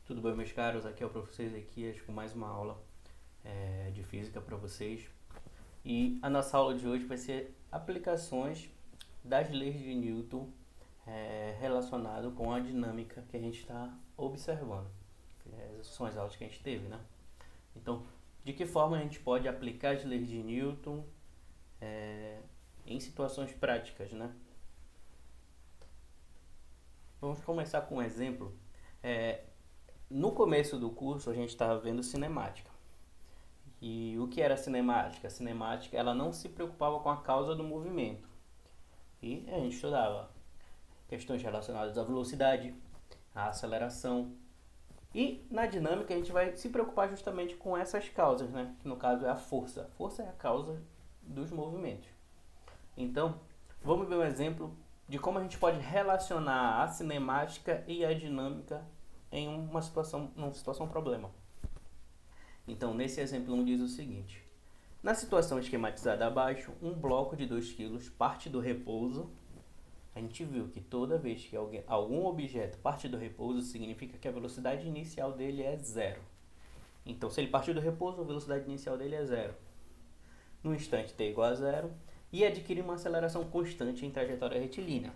Tudo bem, meus caros? Aqui é o professor Ezequias com mais uma aula de física para vocês. E a nossa aula de hoje vai ser aplicações das leis de Newton relacionado com a dinâmica que a gente está observando. São as aulas que a gente teve, né? Então, de que forma a gente pode aplicar as leis de Newton em situações práticas, né? Vamos começar com um exemplo. No começo do curso a gente estava vendo cinemática. E o que era cinemática? A cinemática, ela não se preocupava com a causa do movimento. E a gente estudava questões relacionadas à velocidade, à aceleração. E na dinâmica a gente vai se preocupar justamente com essas causas, né? Que no caso é a força. A força é a causa dos movimentos. Então, vamos ver um exemplo de como a gente pode relacionar a cinemática e a dinâmica em uma situação problema. Então, nesse exemplo 1 diz o seguinte: na situação esquematizada abaixo, um bloco de 2 kg parte do repouso. A gente viu que toda vez que algum objeto parte do repouso, significa que a velocidade inicial dele é zero. Então, se ele partir do repouso, a velocidade inicial dele é zero. No instante t igual a zero, e adquire uma aceleração constante em trajetória retilínea.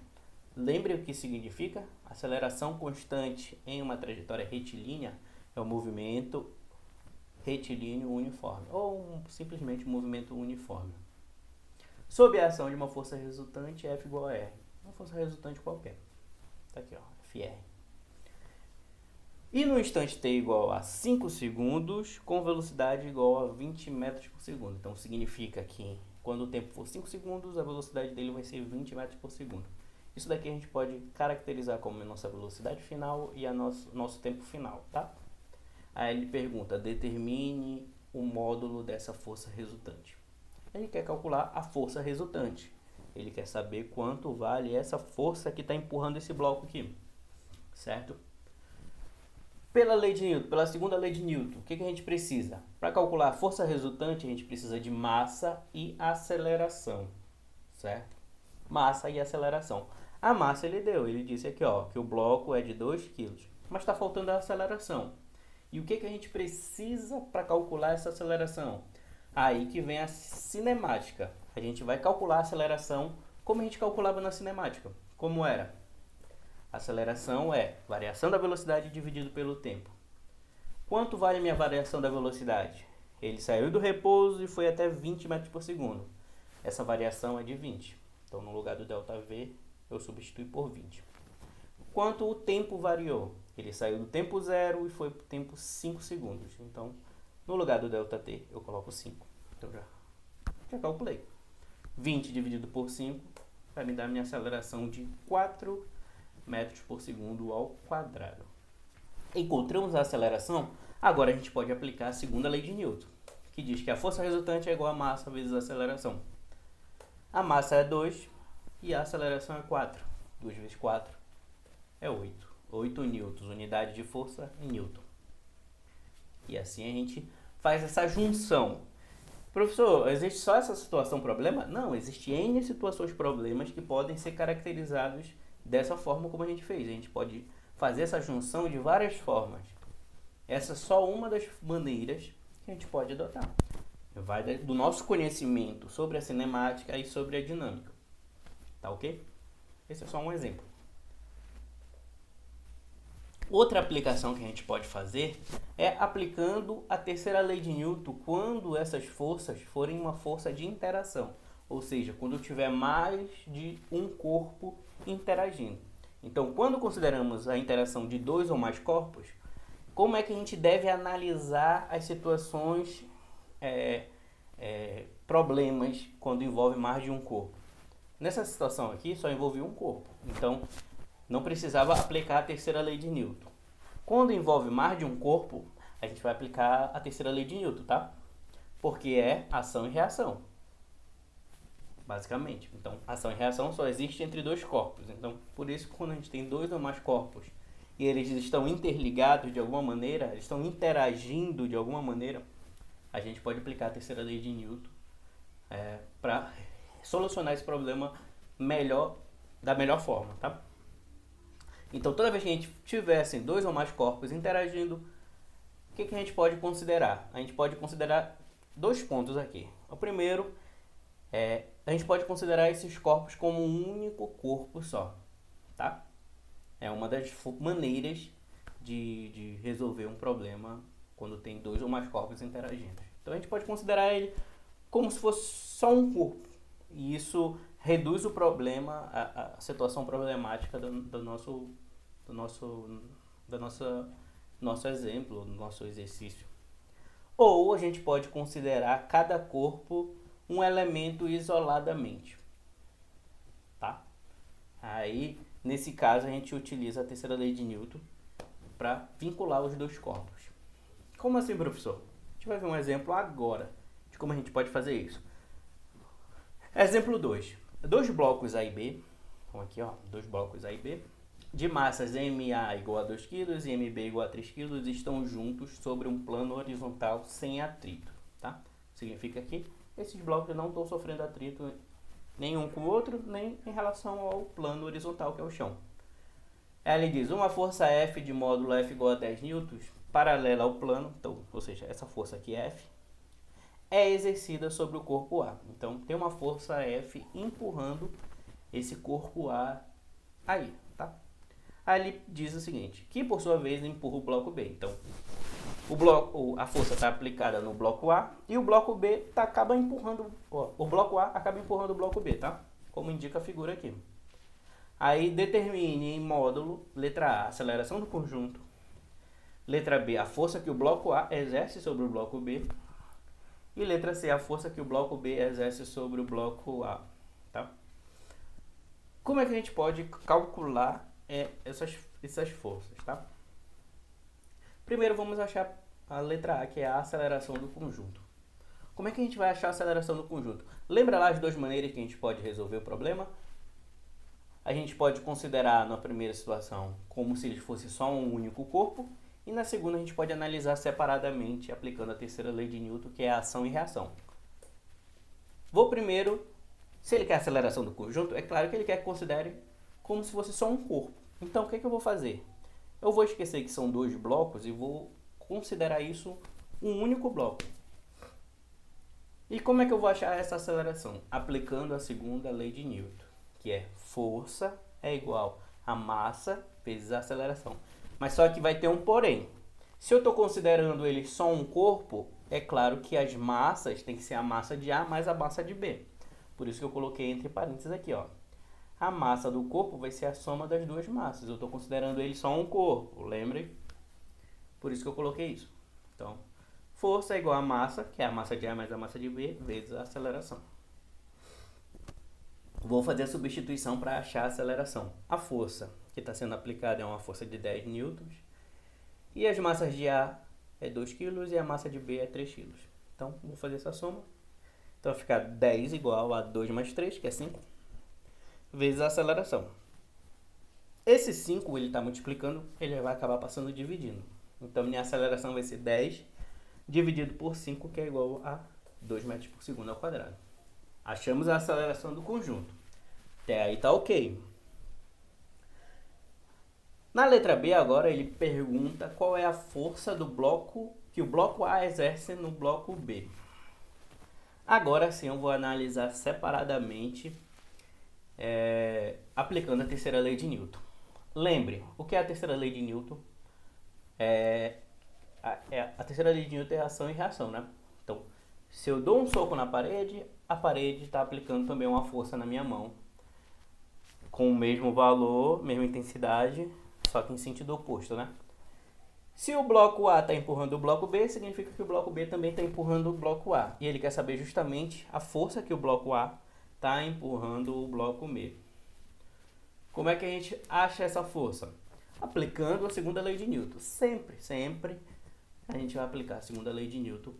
Lembre o que significa? Aceleração constante em uma trajetória retilínea é um movimento retilíneo uniforme, ou simplesmente um movimento uniforme. Sob a ação de uma força resultante, F igual a R. Uma força resultante qualquer. Tá aqui, ó, FR. E no instante t igual a 5 segundos, com velocidade igual a 20 metros por segundo. Então, significa que quando o tempo for 5 segundos, a velocidade dele vai ser 20 metros por segundo. Isso daqui a gente pode caracterizar como a nossa velocidade final e nosso tempo final, tá? Aí ele pergunta, determine o módulo dessa força resultante. Ele quer calcular a força resultante. Ele quer saber quanto vale essa força que está empurrando esse bloco aqui, certo? Pela lei de Newton, pela segunda lei de Newton, o que a gente precisa? Para calcular a força resultante, a gente precisa de massa e aceleração, certo? Massa e aceleração. A massa ele disse aqui, ó, que o bloco é de 2 kg, mas está faltando a aceleração. E o que a gente precisa para calcular essa aceleração? Aí que vem a cinemática. A gente vai calcular a aceleração como a gente calculava na cinemática. Como era? A aceleração é variação da velocidade dividido pelo tempo. Quanto vale a minha variação da velocidade? Ele saiu do repouso e foi até 20 metros por segundo. Essa variação é de 20. Então, no lugar do ΔV, eu substituo por 20. Quanto o tempo variou? Ele saiu do tempo 0 e foi para o tempo 5 segundos. Então, no lugar do ΔT, eu coloco 5. Então, já calculei. 20 dividido por 5 vai me dar minha aceleração de 4 metros por segundo ao quadrado. Encontramos a aceleração, agora a gente pode aplicar a segunda lei de Newton, que diz que a força resultante é igual a massa vezes a aceleração. A massa é 2 e a aceleração é 4. 2 vezes 4 é 8. 8 newtons, unidade de força em newton. E assim a gente faz essa junção. Professor, existe só essa situação problema? Não, existe N situações problemas que podem ser caracterizados dessa forma como a gente fez. A gente pode fazer essa junção de várias formas. Essa é só uma das maneiras que a gente pode adotar. Vai do nosso conhecimento sobre a cinemática e sobre a dinâmica. Tá ok? Esse é só um exemplo. Outra aplicação que a gente pode fazer é aplicando a terceira lei de Newton quando essas forças forem uma força de interação. Ou seja, quando tiver mais de um corpo interagindo. Então, quando consideramos a interação de 2 ou mais corpos, como é que a gente deve analisar as situações, problemas, quando envolve mais de um corpo? Nessa situação aqui, só envolvia um corpo. Então, não precisava aplicar a terceira lei de Newton. Quando envolve mais de um corpo, a gente vai aplicar a terceira lei de Newton, tá? Porque é ação e reação. Basicamente. Então, ação e reação só existe entre 2 corpos. Então, por isso, quando a gente tem 2 ou mais corpos e eles estão interligados de alguma maneira, eles estão interagindo de alguma maneira, a gente pode aplicar a terceira lei de Newton para solucionar esse problema da melhor forma, tá? Então, toda vez que a gente tivesse dois ou mais corpos interagindo, o que a gente pode considerar? A gente pode considerar dois pontos aqui. O primeiro é, a gente pode considerar esses corpos como um único corpo só, tá? É uma das maneiras de resolver um problema quando tem dois ou mais corpos interagindo. Então, a gente pode considerar ele como se fosse só um corpo. E isso reduz o problema, a situação problemática do nosso exemplo, do nosso exercício. Ou a gente pode considerar cada corpo um elemento isoladamente, tá? Aí, nesse caso, a gente utiliza a terceira lei de Newton para vincular os dois corpos. Como assim, professor? A gente vai ver um exemplo agora de como a gente pode fazer isso. Exemplo 2. Dois blocos A e B, então aqui ó, dois blocos A e B, de massas MA igual a 2 kg e MB igual a 3 kg estão juntos sobre um plano horizontal sem atrito, tá? Significa que esses blocos não estão sofrendo atrito nenhum com o outro, nem em relação ao plano horizontal, que é o chão. Ele diz, uma força F de módulo F igual a 10 newtons, paralela ao plano, então, ou seja, essa força aqui F, é exercida sobre o corpo A. Então, tem uma força F empurrando esse corpo A aí, tá? Aí ele diz o seguinte, que por sua vez empurra o bloco B. Então, a força está aplicada no bloco A e o bloco B acaba empurrando, o bloco A acaba empurrando o bloco B, tá? Como indica a figura aqui. Aí determine em módulo, letra A, a aceleração do conjunto, letra B, a força que o bloco A exerce sobre o bloco B, e letra C, a força que o bloco B exerce sobre o bloco A, tá? Como é que a gente pode calcular essas forças, tá? Primeiro vamos achar a letra A, que é a aceleração do conjunto. Como é que a gente vai achar a aceleração do conjunto? Lembra lá as duas maneiras que a gente pode resolver o problema? A gente pode considerar na primeira situação como se ele fosse só um único corpo, e na segunda a gente pode analisar separadamente, aplicando a terceira lei de Newton, que é a ação e reação. Vou primeiro, se ele quer a aceleração do conjunto, é claro que ele quer que considere como se fosse só um corpo. Então o que eu vou fazer? Eu vou esquecer que são dois blocos e vou considerar isso um único bloco. E como é que eu vou achar essa aceleração? Aplicando a segunda lei de Newton, que é força é igual a massa vezes a aceleração. Mas só que vai ter um porém. Se eu estou considerando ele só um corpo, é claro que as massas tem que ser a massa de A mais a massa de B. Por isso que eu coloquei entre parênteses aqui, ó. A massa do corpo vai ser a soma das duas massas. Eu estou considerando ele só um corpo, lembre? Por isso que eu coloquei isso. Então, força é igual a massa, que é a massa de A mais a massa de B, vezes a aceleração. Vou fazer a substituição para achar a aceleração. A força que está sendo aplicada é uma força de 10 newtons. E as massas de A é 2 kg e a massa de B é 3 kg. Então, vou fazer essa soma. Então, vai ficar 10 igual a 2 mais 3, que é 5, vezes a aceleração. Esse 5, ele está multiplicando, ele vai acabar passando dividindo. Então, minha aceleração vai ser 10 dividido por 5, que é igual a 2 metros por segundo ao quadrado. Achamos a aceleração do conjunto. Até aí tá ok. Na letra B agora ele pergunta qual é a força do bloco que o bloco A exerce no bloco B. Agora sim eu vou analisar separadamente aplicando a terceira lei de Newton. Lembre, o que é a terceira lei de Newton? A terceira lei de Newton é ação e reação, né? Então, se eu dou um soco na parede, a parede está aplicando também uma força na minha mão, com o mesmo valor, mesma intensidade, só que em sentido oposto, né? Se o bloco A está empurrando o bloco B, significa que o bloco B também está empurrando o bloco A. E ele quer saber justamente a força que o bloco A está empurrando o bloco B. Como é que a gente acha essa força? Aplicando a segunda lei de Newton. Sempre a gente vai aplicar a segunda lei de Newton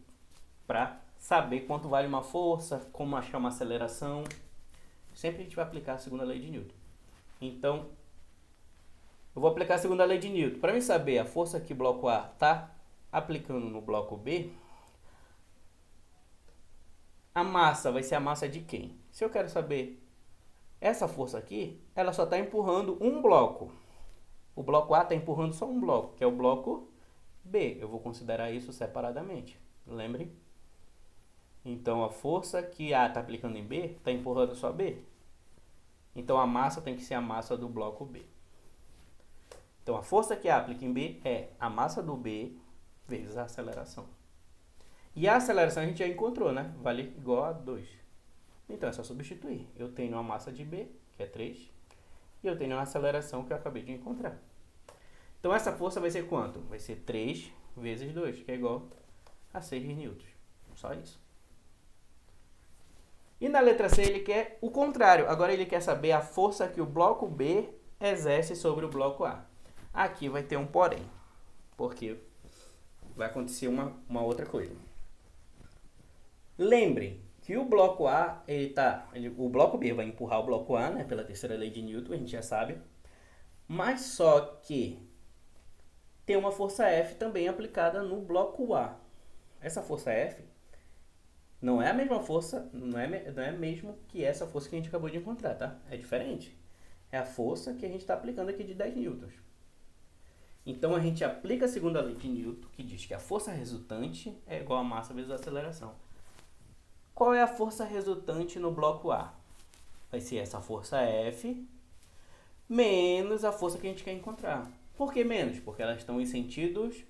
para saber quanto vale uma força, como achar uma aceleração. Sempre a gente vai aplicar a segunda lei de Newton. Então, eu vou aplicar a segunda lei de Newton. Para mim saber a força que o bloco A está aplicando no bloco B, a massa vai ser a massa de quem? Se eu quero saber essa força aqui, ela só está empurrando um bloco. O bloco A está empurrando só um bloco, que é o bloco B. Eu vou considerar isso separadamente. Lembre? Então, a força que A está aplicando em B está empurrando só B. Então, a massa tem que ser a massa do bloco B. Então, a força que A aplica em B é a massa do B vezes a aceleração. E a aceleração a gente já encontrou, né? Vale igual a 2. Então, é só substituir. Eu tenho a massa de B, que é 3, e eu tenho a aceleração que eu acabei de encontrar. Então, essa força vai ser quanto? Vai ser 3 vezes 2, que é igual a 6 newtons. Só isso. E na letra C ele quer o contrário. Agora ele quer saber a força que o bloco B exerce sobre o bloco A. Aqui vai ter um porém, porque vai acontecer uma outra coisa. Lembre que o bloco A, o bloco B vai empurrar o bloco A, né, pela terceira lei de Newton, a gente já sabe. Mas só que tem uma força F também aplicada no bloco A. Essa força F não é a mesma força, não é mesmo que essa força que a gente acabou de encontrar, tá? É diferente. É a força que a gente está aplicando aqui de 10 newtons. Então, a gente aplica a segunda lei de Newton, que diz que a força resultante é igual a massa vezes a aceleração. Qual é a força resultante no bloco A? Vai ser essa força F menos a força que a gente quer encontrar. Por que menos? Porque elas estão em sentidos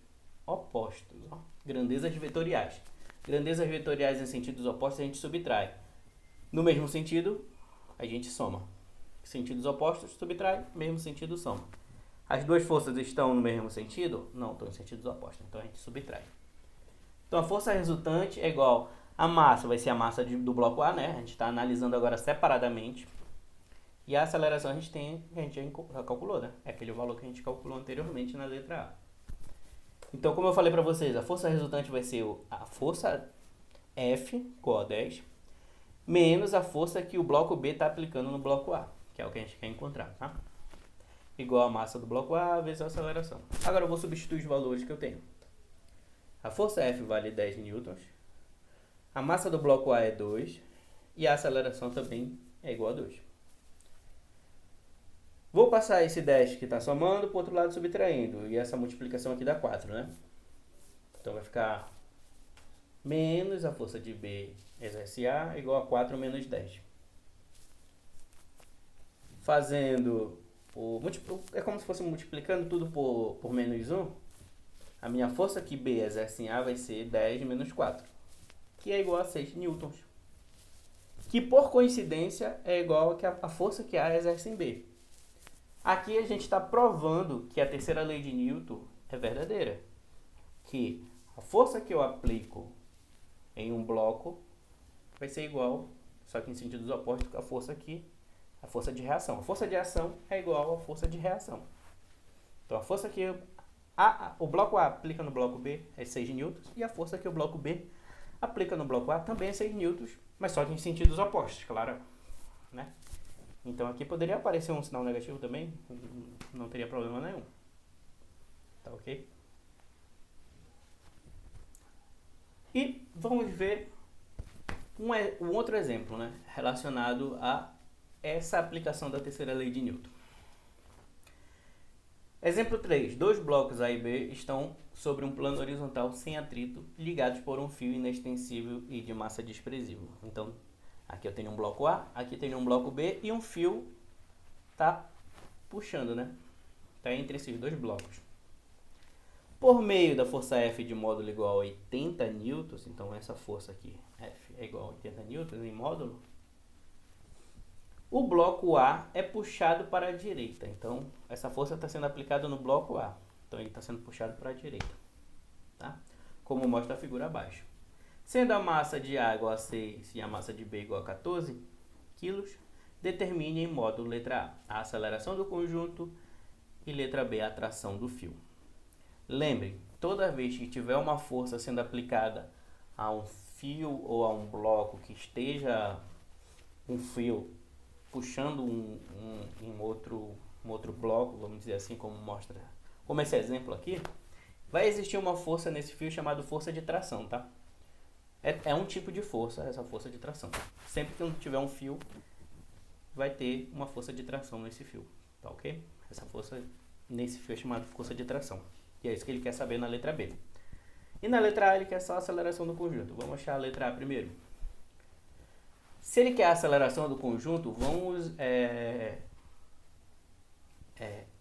opostos. Ó. Grandezas vetoriais. Grandezas vetoriais em sentidos opostos a gente subtrai. No mesmo sentido, a gente soma. Sentidos opostos, subtrai, mesmo sentido, soma. As duas forças estão no mesmo sentido? Não, estão em sentidos opostos, então a gente subtrai. Então a força resultante é igual a massa, vai ser a massa do bloco A, né? A gente está analisando agora separadamente. E a aceleração a gente já calculou, né? É aquele valor que a gente calculou anteriormente na letra A. Então, como eu falei para vocês, a força resultante vai ser a força F, igual a 10, menos a força que o bloco B está aplicando no bloco A, que é o que a gente quer encontrar, tá? Igual a massa do bloco A vezes a aceleração. Agora eu vou substituir os valores que eu tenho. A força F vale 10 newtons, a massa do bloco A é 2 e a aceleração também é igual a 2. Vou passar esse 10 que está somando para o outro lado subtraindo, e essa multiplicação aqui dá 4, né? Então vai ficar menos a força de B exerce A igual a 4 menos 10. Fazendo é como se fosse multiplicando tudo por menos 1. A minha força que B exerce em A vai ser 10 menos 4, que é igual a 6 newtons. Que por coincidência é igual a força que A exerce em B. Aqui a gente está provando que a terceira lei de Newton é verdadeira. Que a força que eu aplico em um bloco vai ser igual, só que em sentidos opostos, a força aqui. A força de reação. A força de ação é igual à força de reação. Então, a força que o bloco A aplica no bloco B é 6 newtons. E a força que o bloco B aplica no bloco A também é 6 newtons, mas só que em sentidos opostos, claro. Né? Então, aqui poderia aparecer um sinal negativo também. Não teria problema nenhum. Tá ok? E vamos ver um outro exemplo, né? Relacionado a essa aplicação da terceira lei de Newton. Exemplo 3. Dois blocos A e B estão sobre um plano horizontal sem atrito, ligados por um fio inextensível e de massa desprezível. Então, aqui eu tenho um bloco A, aqui tenho um bloco B e um fio está puxando, né? Está entre esses dois blocos. Por meio da força F de módulo igual a 80 newtons, então essa força aqui, F é igual a 80 newtons em módulo, o bloco A é puxado para a direita. Então, essa força está sendo aplicada no bloco A. Então, ele está sendo puxado para a direita. Tá? Como mostra a figura abaixo. Sendo a massa de A igual a 6 e a massa de B igual a 14 kg, determine em módulo letra A aceleração do conjunto e letra B a tração do fio. Lembre, toda vez que tiver uma força sendo aplicada a um fio ou a um bloco que esteja um fio puxando um outro bloco, vamos dizer assim, como esse exemplo aqui, vai existir uma força nesse fio chamada força de tração, tá? É um tipo de força, essa força de tração. Sempre que tiver um fio, vai ter uma força de tração nesse fio, tá ok? Essa força nesse fio chamado força de tração. E é isso que ele quer saber na letra B. E na letra A ele quer só a aceleração do conjunto. Vamos achar a letra A primeiro. Se ele quer a aceleração do conjunto, vamos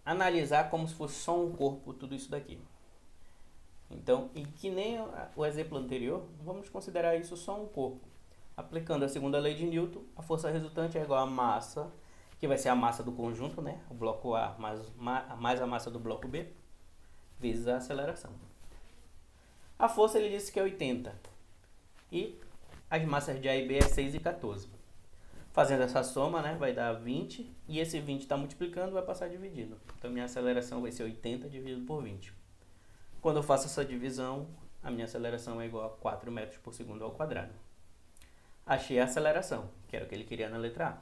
analisar como se fosse só um corpo tudo isso daqui. Então, e que nem o exemplo anterior, vamos considerar isso só um corpo. Aplicando a segunda lei de Newton, a força resultante é igual à massa, que vai ser a massa do conjunto, né? O bloco A mais a massa do bloco B, vezes a aceleração. A força ele disse que é 80. E as massas de A e B é 6 e 14. Fazendo essa soma, né, vai dar 20. E esse 20 está multiplicando, vai passar dividindo. Então, minha aceleração vai ser 80 dividido por 20. Quando eu faço essa divisão, a minha aceleração é igual a 4 metros por segundo ao quadrado. Achei a aceleração, que era o que ele queria na letra A.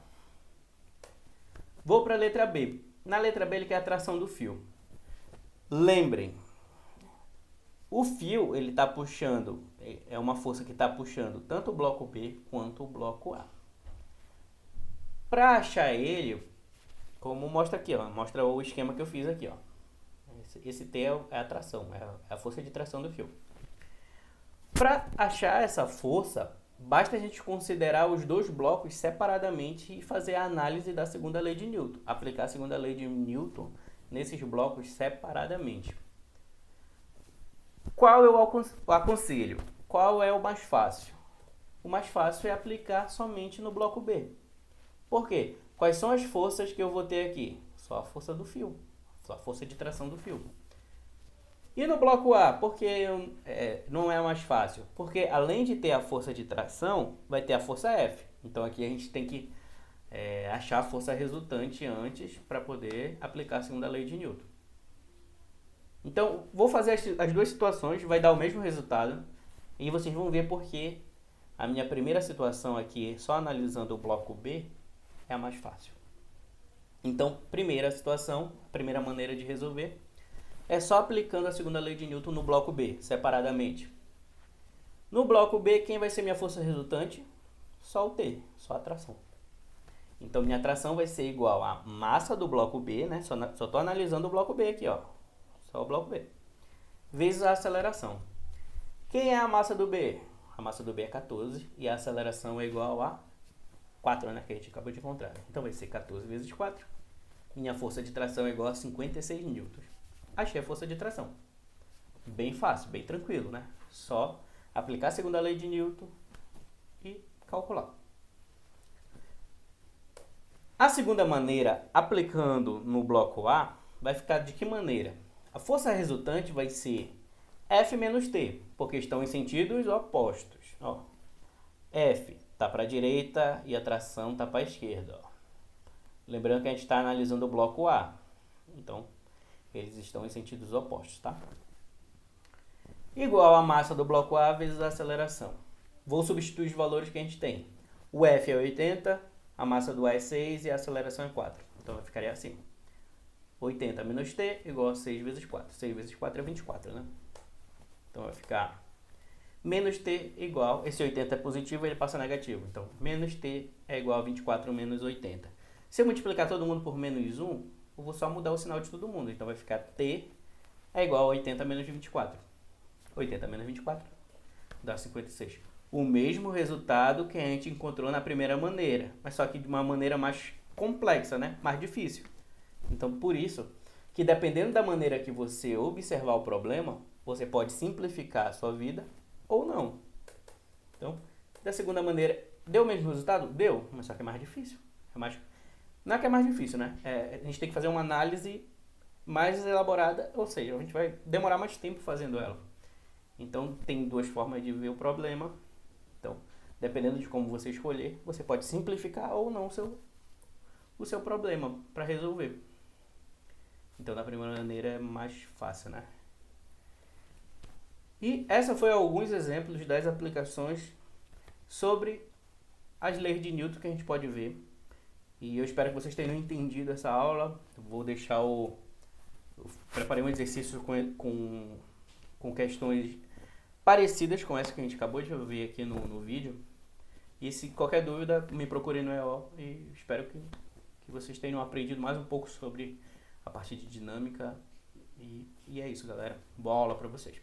Vou para a letra B. Na letra B ele quer a tração do fio. Lembrem, o fio ele está puxando, é uma força que está puxando tanto o bloco B quanto o bloco A. Para achar ele, como mostra aqui, ó, mostra o esquema que eu fiz aqui, ó. Esse T é a tração, é a força de tração do fio. Para achar essa força, basta a gente considerar os dois blocos separadamente e fazer a análise da segunda lei de Newton. Aplicar a segunda lei de Newton nesses blocos separadamente. Qual eu aconselho? Qual é o mais fácil? O mais fácil é aplicar somente no bloco B. Por quê? Quais são as forças que eu vou ter aqui? Só a força do fio. Só a força de tração do fio. E no bloco A, por que não é mais fácil? Porque além de ter a força de tração, vai ter a força F. Então aqui a gente tem que achar a força resultante antes para poder aplicar a segunda lei de Newton. Então, vou fazer as duas situações, vai dar o mesmo resultado. E vocês vão ver porque a minha primeira situação aqui, só analisando o bloco B, é a mais fácil. Então, primeira situação, primeira maneira de resolver, é só aplicando a segunda lei de Newton no bloco B, separadamente. No bloco B, quem vai ser minha força resultante? Só o T, só a tração. Então, minha tração vai ser igual à massa do bloco B, né? Só estou analisando o bloco B aqui, ó. Só o bloco B. Vezes a aceleração. Quem é a massa do B? A massa do B é 14 e a aceleração é igual a 4, né? Que a gente acabou de encontrar. Então, vai ser 14 vezes 4. Minha força de tração é igual a 56 newtons. Achei a força de tração. Bem fácil, bem tranquilo, né? Só aplicar a segunda lei de Newton e calcular. A segunda maneira, aplicando no bloco A, vai ficar de que maneira? A força resultante vai ser F menos T, porque estão em sentidos opostos. Ó, F está para a direita e a tração está para a esquerda. Ó. Lembrando que a gente está analisando o bloco A. Então, eles estão em sentidos opostos, tá? Igual a massa do bloco A vezes a aceleração. Vou substituir os valores que a gente tem. O F é 80, a massa do A é 6 e a aceleração é 4. Então, vai ficar assim. 80 menos T igual a 6 vezes 4. 6 vezes 4 é 24, né? Então, vai ficar menos T igual... Esse 80 é positivo, ele passa negativo. Então, menos T é igual a 24 menos 80. Se eu multiplicar todo mundo por menos 1, eu vou só mudar o sinal de todo mundo. Então, vai ficar T é igual a 80 menos 24. 80 menos 24 dá 56. O mesmo resultado que a gente encontrou na primeira maneira, mas só que de uma maneira mais complexa, né? Mais difícil. Então, por isso, que dependendo da maneira que você observar o problema, você pode simplificar a sua vida ou não. Então, da segunda maneira, deu o mesmo resultado? Deu, mas só que é mais difícil. Não é que é mais difícil, né? A gente tem que fazer uma análise mais elaborada, ou seja, a gente vai demorar mais tempo fazendo ela. Então, tem duas formas de ver o problema. Então, dependendo de como você escolher, você pode simplificar ou não o seu problema para resolver. Então, da primeira maneira é mais fácil, né? E essa foi alguns exemplos das aplicações sobre as leis de Newton que a gente pode ver. E eu espero que vocês tenham entendido essa aula. Eu vou deixar eu preparei um exercício com questões parecidas com essa que a gente acabou de ver aqui no vídeo. E se qualquer dúvida, me procure no EO e espero que vocês tenham aprendido mais um pouco sobre a parte de dinâmica. E é isso, galera. Boa aula para vocês.